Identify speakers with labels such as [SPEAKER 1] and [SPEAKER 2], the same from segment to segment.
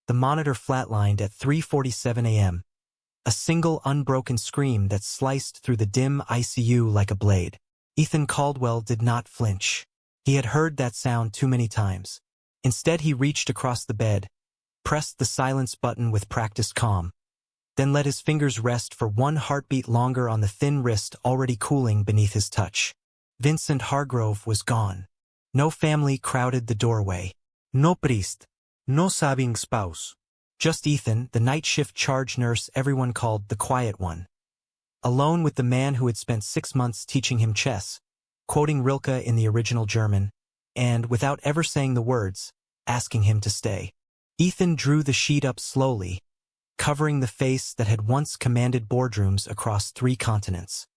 [SPEAKER 1] The monitor flatlined at 3:47 a.m. A single unbroken scream that sliced through the dim ICU like a blade. Ethan Caldwell did not flinch. He had heard that sound too many times. Instead, he reached across the bed, pressed the silence button with practiced calm, then let his fingers rest for one heartbeat longer on the thin wrist already cooling beneath his touch. Vincent Hargrove was gone. No family crowded the doorway. No priest. No sabing spouse. Just Ethan, the night shift charge nurse everyone called the quiet one. Alone with the man who had spent 6 months teaching him chess, quoting Rilke in the original German, and, without ever saying the words, asking him to stay. Ethan drew the sheet up slowly, covering the face that had once commanded boardrooms across 3 continents.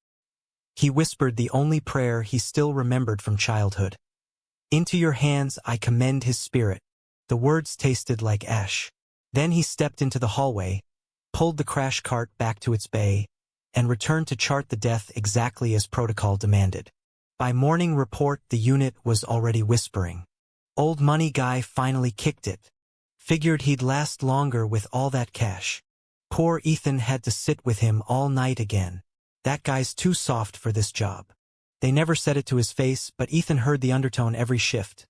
[SPEAKER 1] He whispered the only prayer he still remembered from childhood. "Into your hands I commend his spirit." The words tasted like ash. Then he stepped into the hallway, pulled the crash cart back to its bay, and returned to chart the death exactly as protocol demanded. By morning report, the unit was already whispering. Old money guy finally kicked it. Figured he'd last longer with all that cash. Poor Ethan had to sit with him all night again. That guy's too soft for this job. They never said it to his face, but Ethan heard the undertone every shift.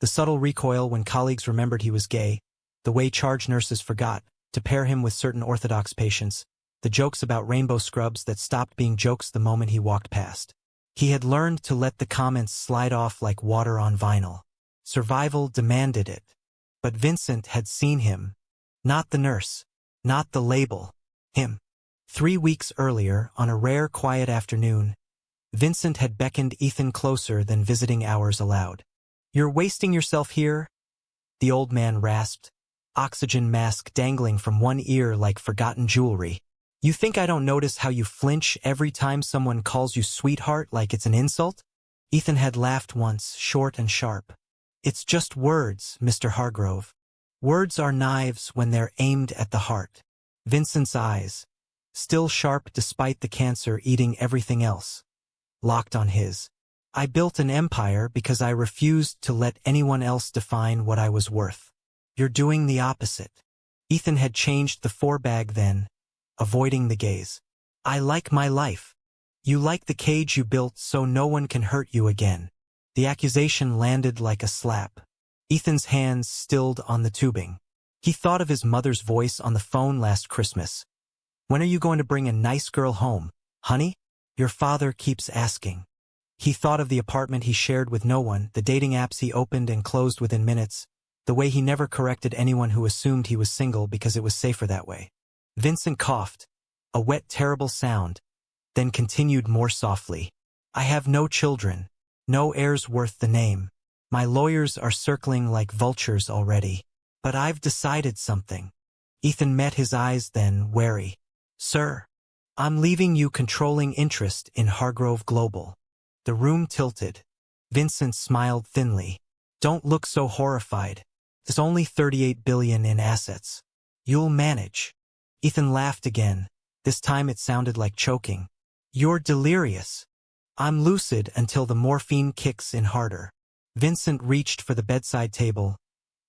[SPEAKER 1] The subtle recoil when colleagues remembered he was gay, the way charge nurses forgot to pair him with certain Orthodox patients, the jokes about rainbow scrubs that stopped being jokes the moment he walked past. He had learned to let the comments slide off like water on vinyl. Survival demanded it. But Vincent had seen him. Not the nurse. Not the label. Him. 3 weeks earlier, on a rare quiet afternoon, Vincent had beckoned Ethan closer than visiting hours allowed. "You're wasting yourself here," the old man rasped, oxygen mask dangling from one ear like forgotten jewelry. "You think I don't notice how you flinch every time someone calls you sweetheart like it's an insult?" Ethan had laughed once, short and sharp. "It's just words, Mr. Hargrove. Words are knives when they're aimed at the heart." Vincent's eyes, still sharp despite the cancer eating everything else, locked on his. "I built an empire because I refused to let anyone else define what I was worth. You're doing the opposite." Ethan had changed the forebag then, avoiding the gaze. "I like my life. You like the cage you built so no one can hurt you again." The accusation landed like a slap. Ethan's hands stilled on the tubing. He thought of his mother's voice on the phone last Christmas. "When are you going to bring a nice girl home, honey? Your father keeps asking." He thought of the apartment he shared with no one, the dating apps he opened and closed within minutes, the way he never corrected anyone who assumed he was single because it was safer that way. Vincent coughed, a wet, terrible sound, then continued more softly. "I have no children, no heirs worth the name. My lawyers are circling like vultures already. But I've decided something." Ethan met his eyes then, wary. "Sir, I'm leaving you controlling interest in Hargrove Global." The room tilted. Vincent smiled thinly. "Don't look so horrified. There's only $38 billion in assets. You'll manage." Ethan laughed again. This time it sounded like choking. "You're delirious. I'm lucid until the morphine kicks in harder." Vincent reached for the bedside table,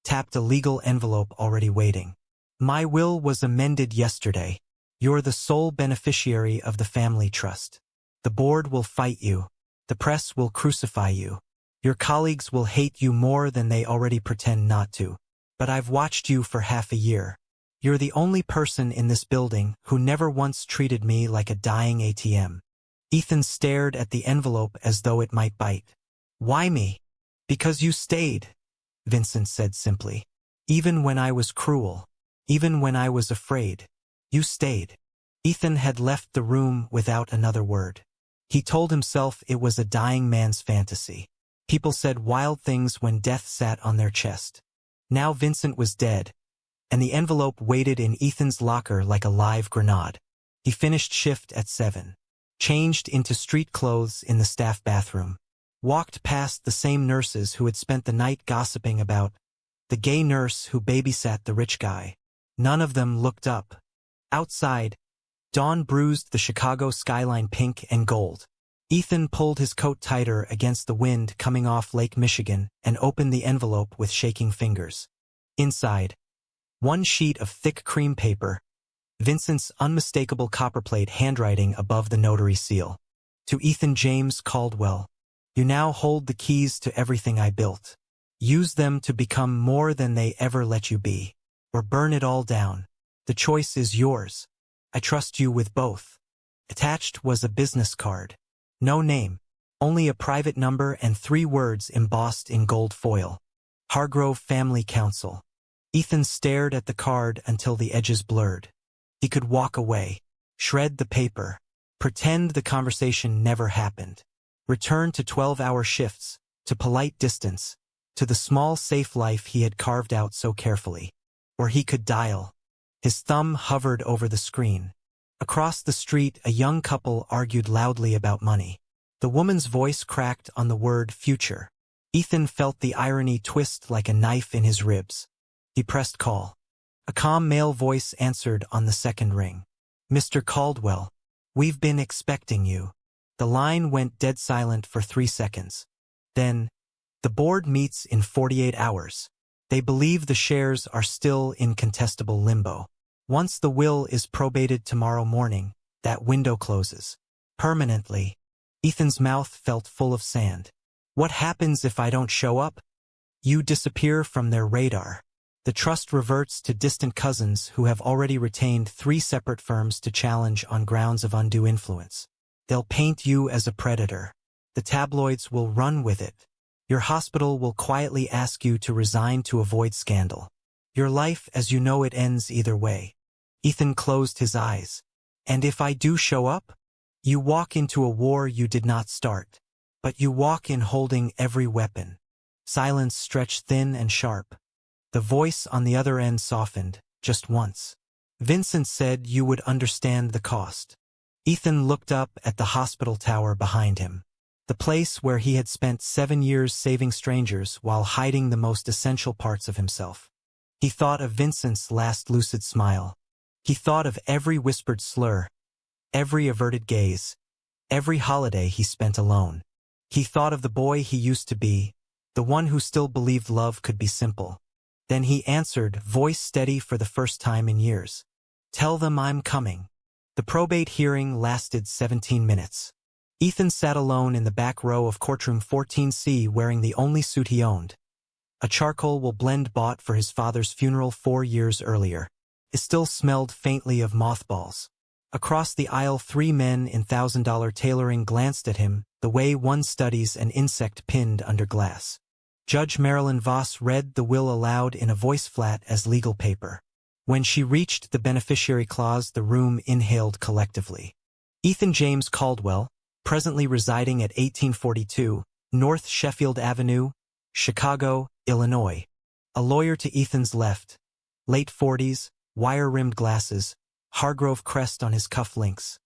[SPEAKER 1] tapped a legal envelope already waiting. "My will was amended yesterday. You're the sole beneficiary of the family trust. The board will fight you. The press will crucify you. Your colleagues will hate you more than they already pretend not to. But I've watched you for half a year. You're the only person in this building who never once treated me like a dying ATM." Ethan stared at the envelope as though it might bite. "Why me?" "Because you stayed," Vincent said simply. "Even when I was cruel. Even when I was afraid. You stayed." Ethan had left the room without another word. He told himself it was a dying man's fantasy. People said wild things when death sat on their chest. Now Vincent was dead, and the envelope waited in Ethan's locker like a live grenade. He finished shift at 7. Changed into street clothes in the staff bathroom. Walked past the same nurses who had spent the night gossiping about the gay nurse who babysat the rich guy. None of them looked up. Outside, dawn bruised the Chicago skyline pink and gold. Ethan pulled his coat tighter against the wind coming off Lake Michigan and opened the envelope with shaking fingers. Inside, One sheet of thick cream paper, Vincent's unmistakable copperplate handwriting above the notary seal. To Ethan James Caldwell, you now hold the keys to everything I built. Use them to become more than they ever let you be, or burn it all down. The choice is yours. I trust you with both. Attached was a business card. No name, only a private number and 3 words embossed in gold foil. Hargrove Family Council. Ethan stared at the card until the edges blurred. He could walk away, shred the paper, pretend the conversation never happened, return to 12-hour shifts, to polite distance, to the small safe life he had carved out so carefully. Or he could dial. His thumb hovered over the screen. Across the street, a young couple argued loudly about money. The woman's voice cracked on the word future. Ethan felt the irony twist like a knife in his ribs. He pressed call. A calm male voice answered on the second ring. Mr. Caldwell, we've been expecting you. The line went dead silent for 3 seconds. Then, the board meets in 48 hours. They believe the shares are still in contestable limbo. Once the will is probated tomorrow morning, that window closes. Permanently. Ethan's mouth felt full of sand. What happens if I don't show up? You disappear from their radar. The trust reverts to distant cousins who have already retained 3 separate firms to challenge on grounds of undue influence. They'll paint you as a predator. The tabloids will run with it. Your hospital will quietly ask you to resign to avoid scandal. Your life as you know it ends either way. Ethan closed his eyes. And if I do show up? You walk into a war you did not start. But you walk in holding every weapon. Silence stretched thin and sharp. The voice on the other end softened, just once. Vincent said you would understand the cost. Ethan looked up at the hospital tower behind him. The place where he had spent 7 years saving strangers while hiding the most essential parts of himself. He thought of Vincent's last lucid smile. He thought of every whispered slur, every averted gaze, every holiday he spent alone. He thought of the boy he used to be, the one who still believed love could be simple. Then he answered, voice steady for the first time in years. Tell them I'm coming. The probate hearing lasted 17 minutes. Ethan sat alone in the back row of courtroom 14C wearing the only suit he owned. A charcoal wool blend bought for his father's funeral 4 years earlier. It still smelled faintly of mothballs. Across the aisle 3 men in $1,000 tailoring glanced at him, the way one studies an insect pinned under glass. Judge Marilyn Voss read the will aloud in a voice flat as legal paper. When she reached the beneficiary clause, the room inhaled collectively. Ethan James Caldwell, presently residing at 1842 North Sheffield Avenue, Chicago, Illinois. A lawyer to Ethan's left. Late 40s, wire-rimmed glasses, Hargrove crest on his cufflinks.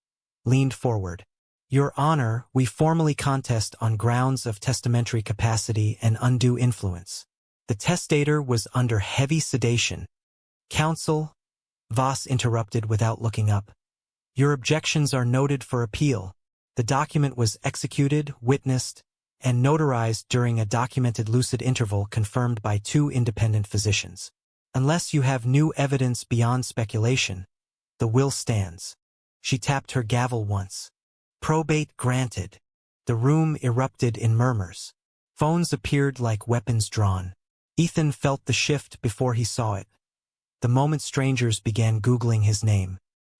[SPEAKER 1] Leaned forward. Your Honor, we formally contest on grounds of testamentary capacity and undue influence. The testator was under heavy sedation. Counsel, Voss interrupted without looking up. Your objections are noted for appeal. The document was executed, witnessed, and notarized during a documented lucid interval confirmed by 2 independent physicians. Unless you have new evidence beyond speculation, the will stands. She tapped her gavel once. Probate granted. The room erupted in murmurs. Phones appeared like weapons drawn. Ethan felt the shift before he saw it. The moment strangers began Googling his name.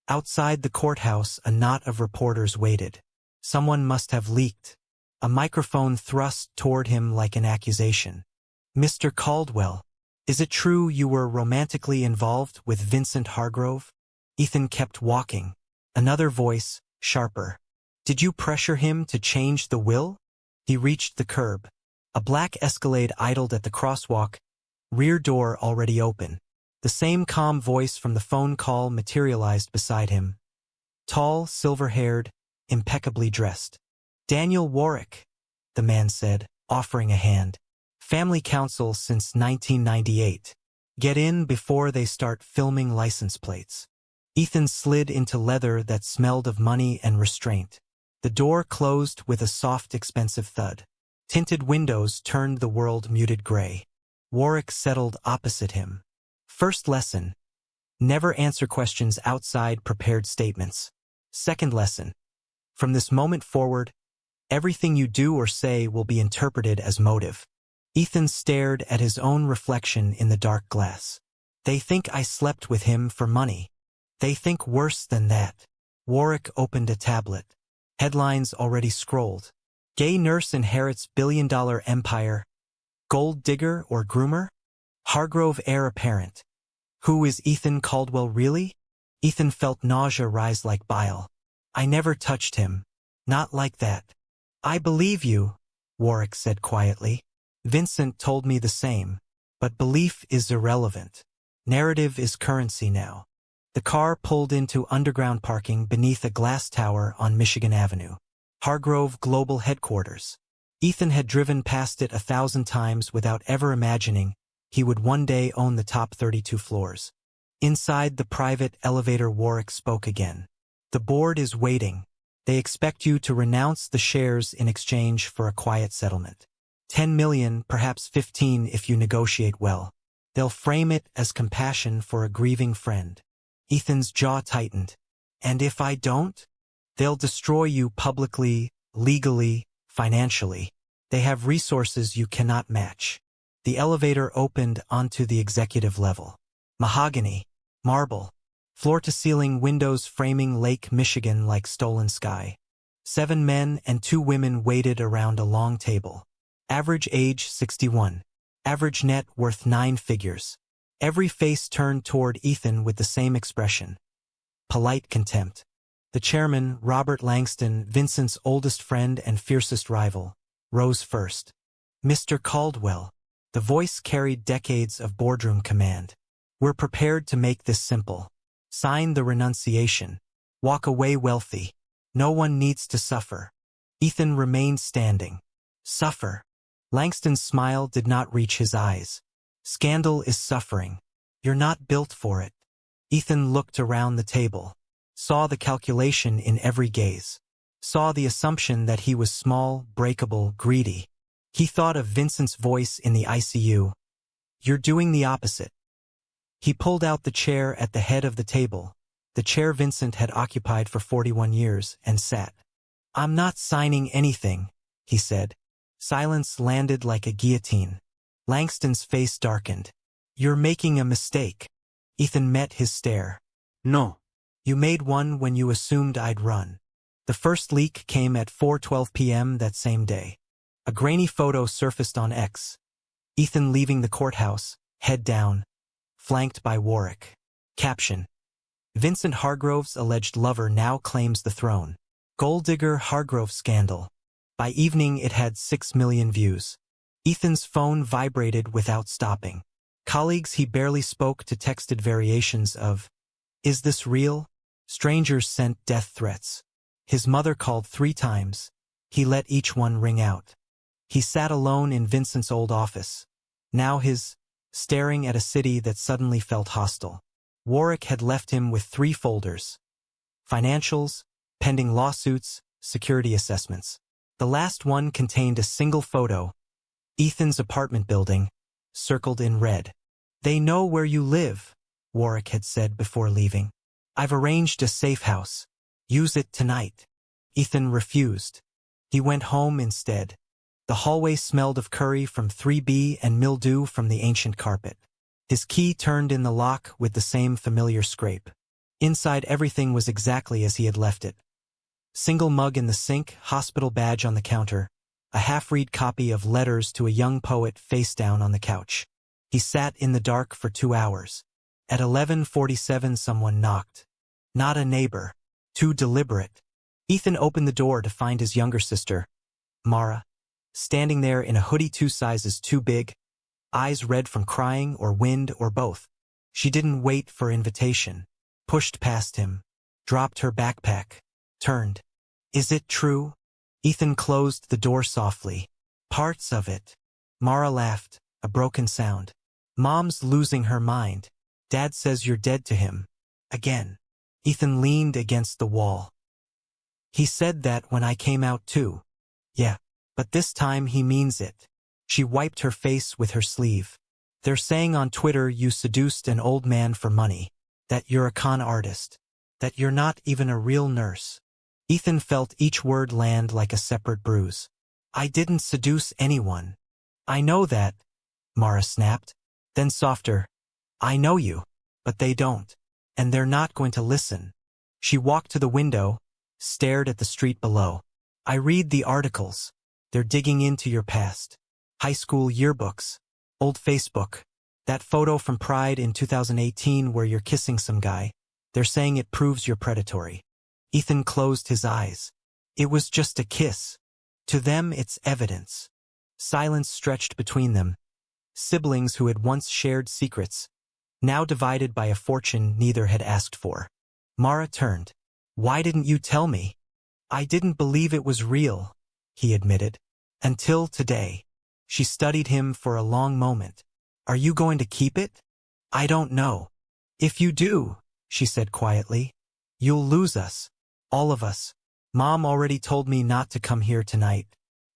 [SPEAKER 1] Outside the courthouse, a knot of reporters waited. Someone must have leaked. A microphone thrust toward him like an accusation. Mr. Caldwell, is it true you were romantically involved with Vincent Hargrove? Ethan kept walking. Another voice, sharper. Did you pressure him to change the will? He reached the curb. A black Escalade idled at the crosswalk, rear door already open. The same calm voice from the phone call materialized beside him. Tall, silver-haired, impeccably dressed. Daniel Warwick, the man said, offering a hand. Family counsel since 1998. Get in before they start filming license plates. Ethan slid into leather that smelled of money and restraint. The door closed with a soft, expensive thud. Tinted windows turned the world muted gray. Warwick settled opposite him. First lesson: never answer questions outside prepared statements. Second lesson: from this moment forward, everything you do or say will be interpreted as motive. Ethan stared at his own reflection in the dark glass. They think I slept with him for money. They think worse than that. Warwick opened a tablet. Headlines already scrolled. Gay nurse inherits billion-dollar empire. Gold digger or groomer? Hargrove heir apparent. Who is Ethan Caldwell really? Ethan felt nausea rise like bile. I never touched him. Not like that. I believe you, Warwick said quietly. Vincent told me the same. But belief is irrelevant. Narrative is currency now. The car pulled into underground parking beneath a glass tower on Michigan Avenue. Hargrove Global Headquarters. Ethan had driven past it 1,000 times without ever imagining he would one day own the top 32 floors. Inside the private elevator, Warwick spoke again. The board is waiting. They expect you to renounce the shares in exchange for a quiet settlement. 10 million, perhaps 15 if you negotiate well. They'll frame it as compassion for a grieving friend. Ethan's jaw tightened. And if I don't? They'll destroy you publicly, legally, financially. They have resources you cannot match. The elevator opened onto the executive level. Mahogany, marble, floor-to-ceiling windows framing Lake Michigan like stolen sky. 7 men and 2 women waited around a long table. Average age 61. Average net worth 9 figures. Every face turned toward Ethan with the same expression. Polite contempt. The chairman, Robert Langston, Vincent's oldest friend and fiercest rival, rose first. Mr. Caldwell. The voice carried decades of boardroom command. We're prepared to make this simple. Sign the renunciation. Walk away wealthy. No one needs to suffer. Ethan remained standing. Suffer. Langston's smile did not reach his eyes. Scandal is suffering. You're not built for it. Ethan looked around the table. Saw the calculation in every gaze. Saw the assumption that he was small, breakable, greedy. He thought of Vincent's voice in the ICU. You're doing the opposite. He pulled out the chair at the head of the table, the chair Vincent had occupied for 41 years, and sat. I'm not signing anything, he said. Silence landed like a guillotine. Langston's face darkened. You're making a mistake. Ethan met his stare. No. You made one when you assumed I'd run. The first leak came at 4:12 p.m. that same day. A grainy photo surfaced on X. Ethan leaving the courthouse, head down, flanked by Warwick. Caption: Vincent Hargrove's alleged lover now claims the throne. Gold digger Hargrove scandal. By evening it had 6 million views. Ethan's phone vibrated without stopping. Colleagues he barely spoke to texted variations of, "Is this real?" Strangers sent death threats. His mother called 3 times. He let each one ring out. He sat alone in Vincent's old office. Now staring at a city that suddenly felt hostile. Warwick had left him with 3 folders. Financials, pending lawsuits, security assessments. The last one contained a single photo. Ethan's apartment building, circled in red. They know where you live, Warwick had said before leaving. I've arranged a safe house. Use it tonight. Ethan refused. He went home instead. The hallway smelled of curry from 3B and mildew from the ancient carpet. His key turned in the lock with the same familiar scrape. Inside everything was exactly as he had left it. Single mug in the sink, hospital badge on the counter, a half-read copy of Letters to a Young Poet face down on the couch. He sat in the dark for 2 hours. At 11:47 someone knocked. Not a neighbor. Too deliberate. Ethan opened the door to find his younger sister, Mara, standing there in a hoodie 2 sizes too big, eyes red from crying or wind or both. She didn't wait for invitation. Pushed past him. Dropped her backpack. Turned. Is it true? Ethan closed the door softly. Parts of it. Mara laughed, a broken sound. Mom's losing her mind. Dad says you're dead to him. Again. Ethan leaned against the wall. He said that when I came out too. Yeah, but this time he means it. She wiped her face with her sleeve. They're saying on Twitter you seduced an old man for money, that you're a con artist, that you're not even a real nurse. Ethan felt each word land like a separate bruise. I didn't seduce anyone. I know that, Mara snapped. Then softer. I know you, but they don't. And they're not going to listen. She walked to the window, stared at the street below. I read the articles. They're digging into your past. High school yearbooks. Old Facebook. That photo from Pride in 2018 where you're kissing some guy. They're saying it proves you're predatory. Ethan closed his eyes. It was just a kiss. To them, it's evidence. Silence stretched between them. Siblings who had once shared secrets, now divided by a fortune neither had asked for. Mara turned. Why didn't you tell me? I didn't believe it was real, he admitted. Until today. She studied him for a long moment. Are you going to keep it? I don't know. If you do, she said quietly, you'll lose us. All of us. Mom already told me not to come here tonight.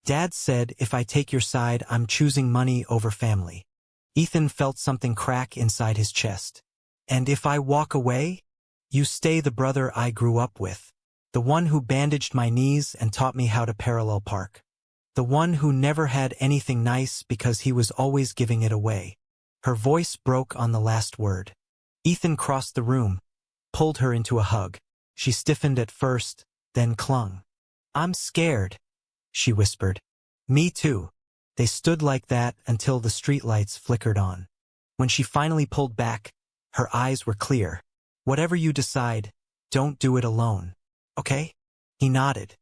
[SPEAKER 1] Dad said if I take your side, I'm choosing money over family. Ethan felt something crack inside his chest. And if I walk away? You stay the brother I grew up with. The one who bandaged my knees and taught me how to parallel park. The one who never had anything nice because he was always giving it away. Her voice broke on the last word. Ethan crossed the room, pulled her into a hug. She stiffened at first, then clung. I'm scared, she whispered. Me too. They stood like that until the streetlights flickered on. When she finally pulled back, her eyes were clear. Whatever you decide, don't do it alone. Okay? He nodded.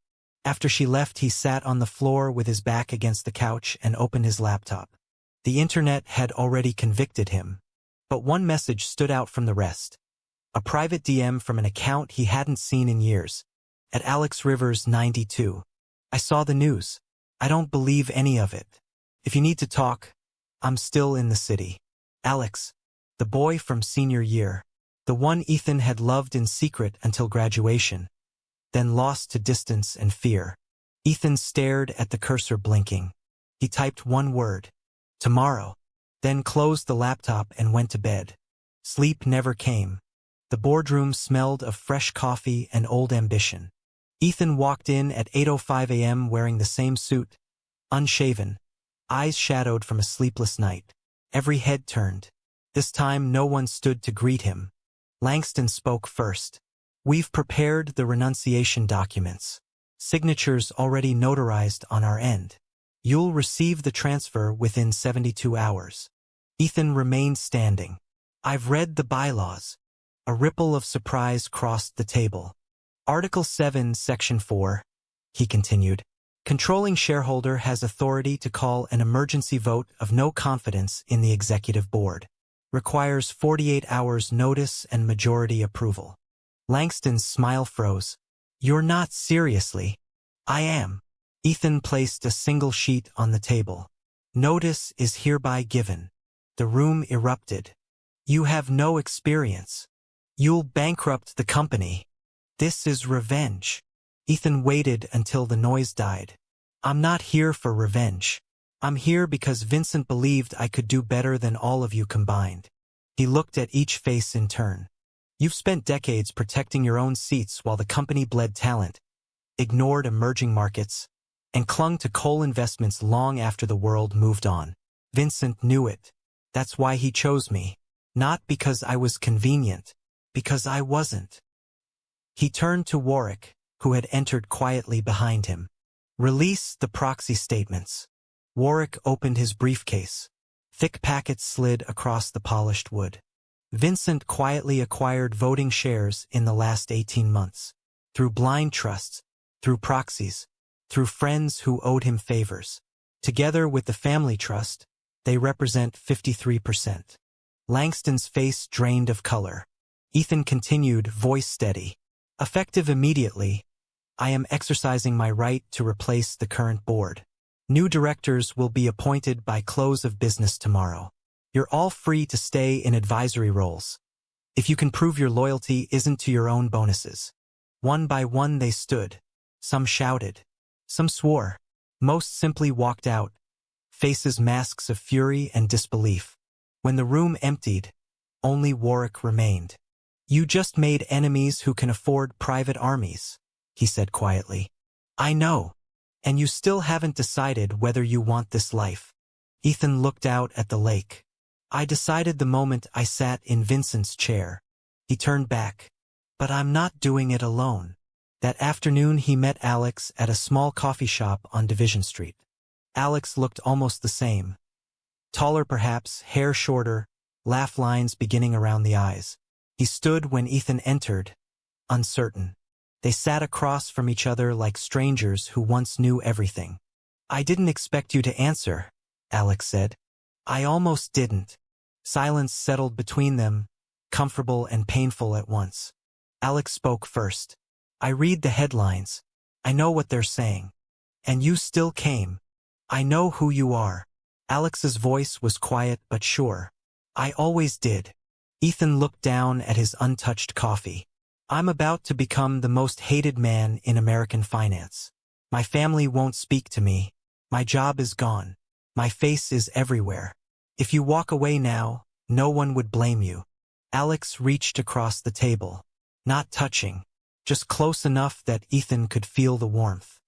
[SPEAKER 1] After she left, he sat on the floor with his back against the couch and opened his laptop. The internet had already convicted him. But one message stood out from the rest. A private DM from an account he hadn't seen in years. At Alex Rivers 92. I saw the news. I don't believe any of it. If you need to talk, I'm still in the city. Alex, the boy from senior year. The one Ethan had loved in secret until graduation. Then lost to distance and fear. Ethan stared at the cursor blinking. He typed one word. Tomorrow. Then closed the laptop and went to bed. Sleep never came. The boardroom smelled of fresh coffee and old ambition. Ethan walked in at 8:05 a.m. wearing the same suit, unshaven, eyes shadowed from a sleepless night. Every head turned. This time no one stood to greet him. Langston spoke first. We've prepared the renunciation documents. Signatures already notarized on our end. You'll receive the transfer within 72 hours. Ethan remained standing. I've read the bylaws. A ripple of surprise crossed the table. Article 7, Section 4, he continued. Controlling shareholder has authority to call an emergency vote of no confidence in the executive board. Requires 48 hours notice and majority approval. Langston's smile froze. You're not seriously. I am. Ethan placed a single sheet on the table. Notice is hereby given. The room erupted. You have no experience. You'll bankrupt the company. This is revenge. Ethan waited until the noise died. I'm not here for revenge. I'm here because Vincent believed I could do better than all of you combined. He looked at each face in turn. You've spent decades protecting your own seats while the company bled talent, ignored emerging markets, and clung to coal investments long after the world moved on. Vincent knew it. That's why he chose me. Not because I was convenient, because I wasn't. He turned to Warwick, who had entered quietly behind him. Release the proxy statements. Warwick opened his briefcase. Thick packets slid across the polished wood. Vincent quietly acquired voting shares in the last 18 months. Through blind trusts, through proxies, through friends who owed him favors. Together with the family trust, they represent 53%. Langston's face drained of color. Ethan continued, voice steady. Effective immediately, I am exercising my right to replace the current board. New directors will be appointed by close of business tomorrow. You're all free to stay in advisory roles. If you can prove your loyalty isn't to your own bonuses. One by one they stood. Some shouted. Some swore. Most simply walked out. Faces masks of fury and disbelief. When the room emptied, only Warwick remained. "You just made enemies who can afford private armies," he said quietly. "I know. And you still haven't decided whether you want this life." Ethan looked out at the lake. "I decided the moment I sat in Vincent's chair." He turned back. "But I'm not doing it alone." That afternoon he met Alex at a small coffee shop on Division Street. Alex looked almost the same. Taller perhaps, hair shorter, laugh lines beginning around the eyes. He stood when Ethan entered, uncertain. They sat across from each other like strangers who once knew everything. "I didn't expect you to answer," Alex said. "I almost didn't." Silence settled between them, comfortable and painful at once. Alex spoke first. "I read the headlines. I know what they're saying. And you still came. I know who you are." Alex's voice was quiet but sure. "I always did." Ethan looked down at his untouched coffee. "I'm about to become the most hated man in American finance. My family won't speak to me. My job is gone. My face is everywhere. If you walk away now, no one would blame you." Alex reached across the table. Not touching, just close enough that Ethan could feel the warmth.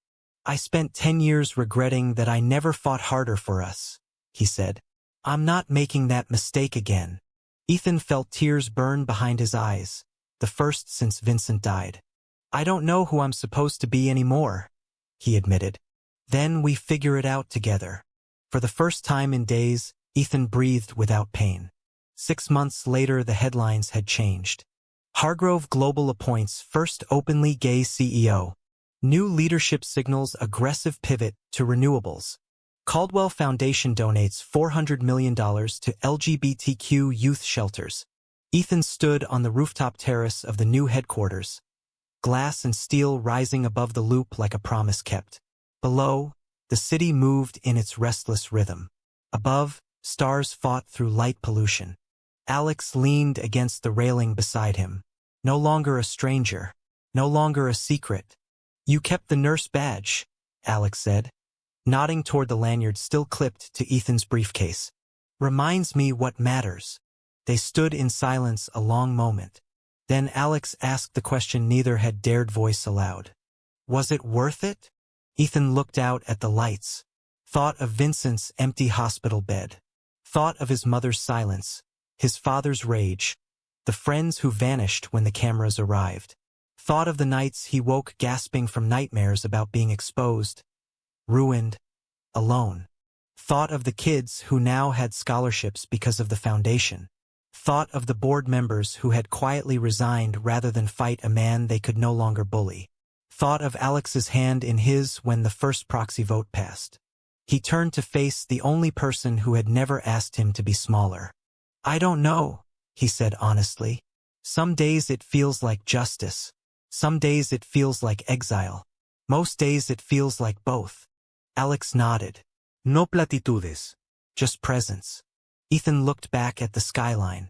[SPEAKER 1] "I spent 10 years regretting that I never fought harder for us," he said. "I'm not making that mistake again." Ethan felt tears burn behind his eyes, the first since Vincent died. "I don't know who I'm supposed to be anymore," he admitted. "Then we figure it out together." For the first time in days, Ethan breathed without pain. 6 months later, the headlines had changed. Hargrove Global appoints first openly gay CEO. New leadership signals aggressive pivot to renewables. Caldwell Foundation donates $400 million to LGBTQ youth shelters. Ethan stood on the rooftop terrace of the new headquarters, glass and steel rising above the loop like a promise kept. Below, the city moved in its restless rhythm. Above, stars fought through light pollution. Alex leaned against the railing beside him. No longer a stranger. No longer a secret. "You kept the nurse badge," Alex said, nodding toward the lanyard still clipped to Ethan's briefcase. "Reminds me what matters." They stood in silence a long moment. Then Alex asked the question neither had dared voice aloud. "Was it worth it?" Ethan looked out at the lights, thought of Vincent's empty hospital bed, thought of his mother's silence, his father's rage, the friends who vanished when the cameras arrived, thought of the nights he woke gasping from nightmares about being exposed, ruined, alone. Thought of the kids who now had scholarships because of the foundation. Thought of the board members who had quietly resigned rather than fight a man they could no longer bully. Thought of Alex's hand in his when the first proxy vote passed. He turned to face the only person who had never asked him to be smaller. "I don't know," he said honestly. "Some days it feels like justice. Some days it feels like exile. Most days it feels like both." Alex nodded. "No platitudes. Just presence." Ethan looked back at the skyline.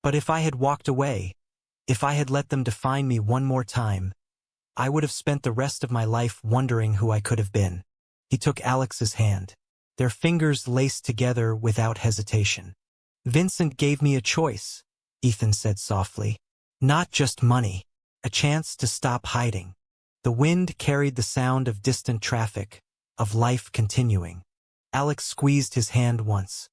[SPEAKER 1] "But if I had walked away, if I had let them define me one more time, I would have spent the rest of my life wondering who I could have been." He took Alex's hand. Their fingers laced together without hesitation. "Vincent gave me a choice," Ethan said softly. "Not just money. A chance to stop hiding." The wind carried the sound of distant traffic, of life continuing. Alex squeezed his hand once.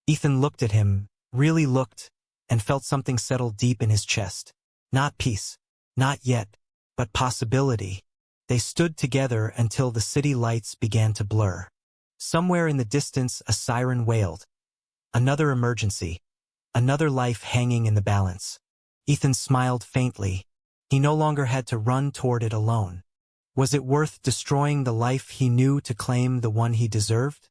[SPEAKER 1] Ethan looked at him, really looked, and felt something settle deep in his chest. Not peace. Not yet. But possibility. They stood together until the city lights began to blur. Somewhere in the distance a siren wailed. Another emergency. Another life hanging in the balance. Ethan smiled faintly. He no longer had to run toward it alone. Was it worth destroying the life he knew to claim the one he deserved?